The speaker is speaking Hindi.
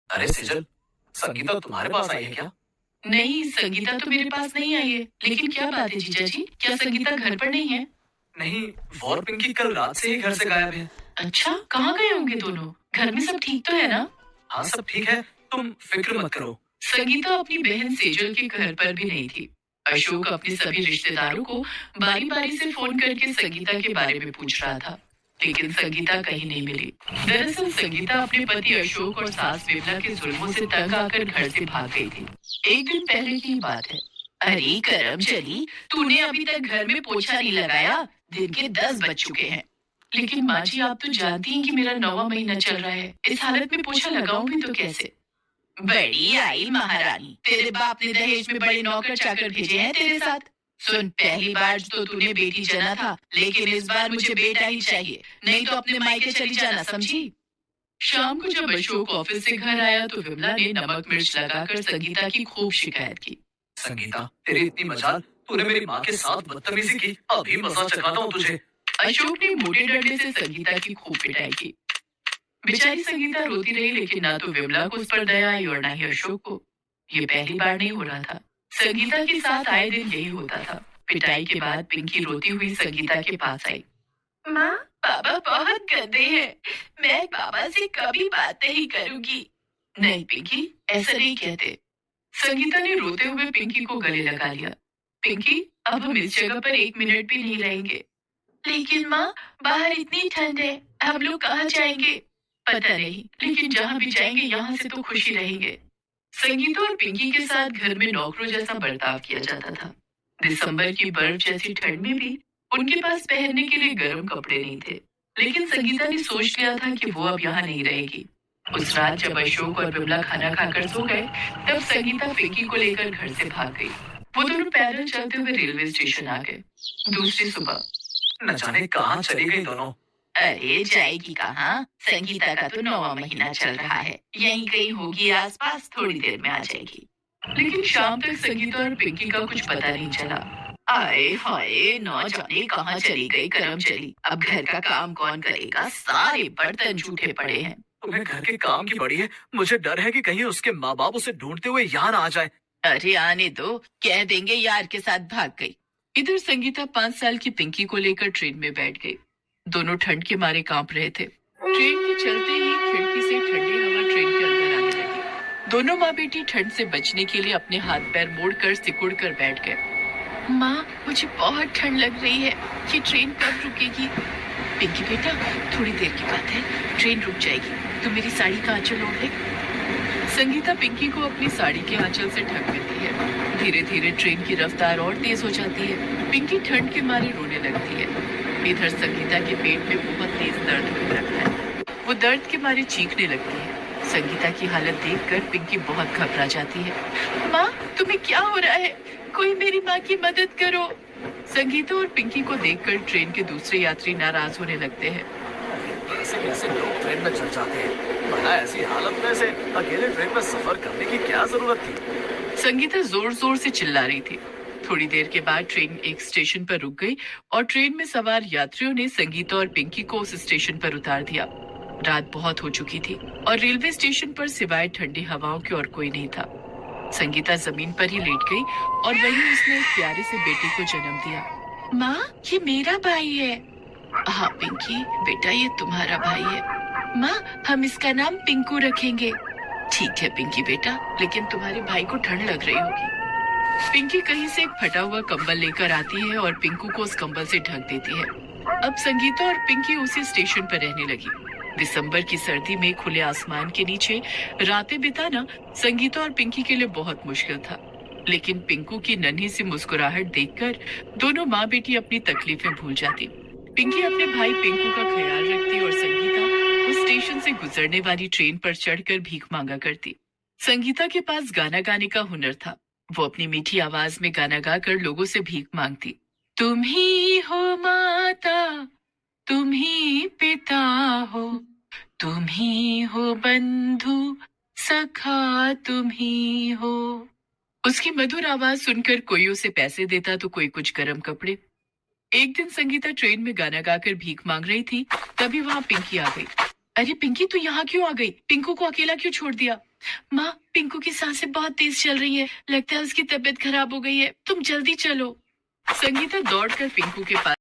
अरे सेजल, संगीता तुम्हारे पास आई है क्या? नहीं, संगीता तो मेरे पास नहीं आई है। लेकिन क्या बात है जीजा जी? क्या संगीता घर पर नहीं है? नहीं, वो और पिंकी कल रात से ही घर से गायब है। अच्छा, कहाँ गए होंगे दोनों? घर में सब ठीक तो है ना? हाँ सब ठीक है, तुम फिक्र मत करो। संगीता अपनी बहन सेजल के घर पर भी नहीं थी। अशोक अपने सभी रिश्तेदारों को बारी बारी से फोन करके संगीता के बारे में पूछ रहा था, लेकिन संगीता कहीं नहीं मिली। दरअसल संगीता अपने पति अशोक और सास विमला के जुल्मों से तंग आकर घर से भाग गई थी। एक दिन पहले की बात है। अरे करमचली, तूने अभी तक घर में पोछा नहीं लगाया। दिन के 10 बज चुके हैं। लेकिन माँ जी, आप तो जानती हैं कि मेरा 9वां महीना चल रहा है। इस हालत में पोछा लगाऊं भी तो कैसे? बड़ी आई महारानी, तेरे बाप ने दहेज में बड़े नौकर चाकर भेजे हैं तेरे साथ। सुन, पहली बार तो तूने बेटी जना था, लेकिन इस बार मुझे बेटा ही चाहिए, नहीं तो अपने मायके चली जाना, समझी? शाम को जब अशोक ऑफिस से घर आया तो विमला ने नमक मिर्च लगाकर संगीता की खूब शिकायत की। संगीता, तेरी इतनी मजाल, तूने मेरी माँ के साथ बदतमीजी की, अभी मजा चखाता हूँ तुझे। अशोक ने मोटे डंडे से संगीता की खूब पिटाई की। बेचारी संगीता रोती रही, लेकिन ना तो विमला को उस पर दया आई और ना ही अशोक को। ये पहली बार नहीं हो रहा था। संगीता के साथ आए दिन यही होता था। पिटाई के बाद पिंकी रोती हुई संगीता के पास आई। माँ, पापा बहुत गंदे हैं। मैं पापा से कभी बात नहीं करूंगी। नहीं पिंकी, ऐसा नहीं कहते। संगीता ने रोते हुए पिंकी को गले लगा लिया। पिंकी, अब हम इस जगह पर 1 मिनट भी नहीं रहेंगे। लेकिन माँ, बाहर इतनी ठंड है, हम लोग कहाँ जाएंगे? पता नहीं, लेकिन जहाँ भी जाएंगे यहाँ से तो खुशी रहेंगे। संगीता और पिंकी के साथ घर में नौकरों जैसा बर्ताव किया जाता था। दिसंबर की बर्फ जैसी ठंड में भी उनके पास पहनने के लिए गर्म कपड़े नहीं थे। लेकिन संगीता ने सोच लिया था कि वो अब यहाँ नहीं रहेगी। उस रात जब अशोक और विमला खाना खाकर सो गए, तब संगीता पिंकी को लेकर घर से भाग गई। वो दोनों पैदल चलते हुए रेलवे स्टेशन आ गए। दूसरी सुबह। न जाने कहाँ चली गई दोनों। अरे जाएगी कहाँ? संगीता का तो 9वां महीना चल रहा है, यहीं कहीं होगी आसपास, थोड़ी देर में आ जाएगी। लेकिन शाम तक संगीता और पिंकी का कुछ पता नहीं चला। आए हाय, न जाने कहाँ चली गई करम चली। अब घर का काम कौन करेगा? सारे बर्तन जूठे पड़े हैं। तुम्हें घर के काम की पड़ी है, मुझे डर है कि कहीं उसके माँ बाप उसे ढूंढते हुए यहाँ ना आ जाए। अरे आने दो, कह देंगे यार के साथ भाग गई। इधर संगीता 5 साल की पिंकी को लेकर ट्रेन में बैठ गई। दोनों ठंड के मारे कांप रहे थे। ट्रेन के चलते ही खिड़की से ठंडी हवा ट्रेन के अंदर आने लगी। दोनों माँ बेटी ठंड से बचने के लिए अपने हाथ पैर मोड़कर सिकुड़ कर बैठ गए। माँ, मुझे बहुत ठंड लग रही है। ये ट्रेन कब रुकेगी? पिंकी बेटा, थोड़ी देर की बात है, ट्रेन रुक जाएगी। तू मेरी साड़ी का आंचल ओढ़ ले। संगीता पिंकी को अपनी साड़ी के आंचल से ढक देती है। धीरे धीरे ट्रेन की रफ्तार और तेज हो जाती है। पिंकी ठंड के मारे रोने लगती है। इधर संगीता के पेट में बहुत तेज दर्द होने लगता है। वो दर्द के मारे चीखने लगती है। संगीता की हालत देखकर पिंकी बहुत घबरा जाती है। माँ, तुम्हें क्या हो रहा है? कोई मेरी माँ की मदद करो। संगीता और पिंकी को देखकर ट्रेन के दूसरे यात्री नाराज होने लगते हैं। कैसे कैसे लोग ट्रेन में चढ़ जाते हैं, भला ऐसी हालत में से अकेले ट्रेन में सफर करने की क्या जरूरत थी? संगीता जोर जोर से चिल्ला रही थी। थोड़ी देर के बाद ट्रेन एक स्टेशन पर रुक गई और ट्रेन में सवार यात्रियों ने संगीता और पिंकी को उस स्टेशन पर उतार दिया। रात बहुत हो चुकी थी और रेलवे स्टेशन पर सिवाय ठंडी हवाओं के और कोई नहीं था। संगीता जमीन पर ही लेट गई और वहीं उसने एक प्यारे से बेटे को जन्म दिया। माँ, ये मेरा भाई है। हाँ पिंकी बेटा, ये तुम्हारा भाई है। माँ, हम इसका नाम पिंकू रखेंगे। ठीक है पिंकी बेटा, लेकिन तुम्हारे भाई को ठंड लग रही होगी। पिंकी कहीं से एक फटा हुआ कंबल लेकर आती है और पिंकू को उस कंबल से ढक देती है। अब संगीता और पिंकी उसी स्टेशन पर रहने लगी। दिसंबर की सर्दी में खुले आसमान के नीचे रातें बिताना संगीता और पिंकी के लिए बहुत मुश्किल था। लेकिन पिंकू की नन्ही सी मुस्कुराहट देखकर दोनों माँ बेटी अपनी तकलीफें भूल जाती। पिंकी अपने भाई पिंकू का ख्याल रखती और संगीता उस स्टेशन से गुजरने वाली ट्रेन पर चढ़कर भीख मांगा करती। संगीता के पास गाना गाने का हुनर था। वो अपनी मीठी आवाज में गाना गाकर लोगों से भीख मांगती। तुम ही हो माता, तुम ही पिता हो, तुम ही हो बंधु सखा, तुम ही हो। उसकी मधुर आवाज सुनकर कोई उसे पैसे देता तो कोई कुछ गर्म कपड़े। एक दिन संगीता ट्रेन में गाना गाकर भीख मांग रही थी, तभी वहां पिंकी आ गई। अरे पिंकी, तू यहाँ क्यों आ गई? पिंकू को अकेला क्यों छोड़ दिया? माँ, पिंकू की सांसें बहुत तेज चल रही है, लगता है उसकी तबीयत खराब हो गई है, तुम जल्दी चलो। संगीता दौड़कर पिंकू के पास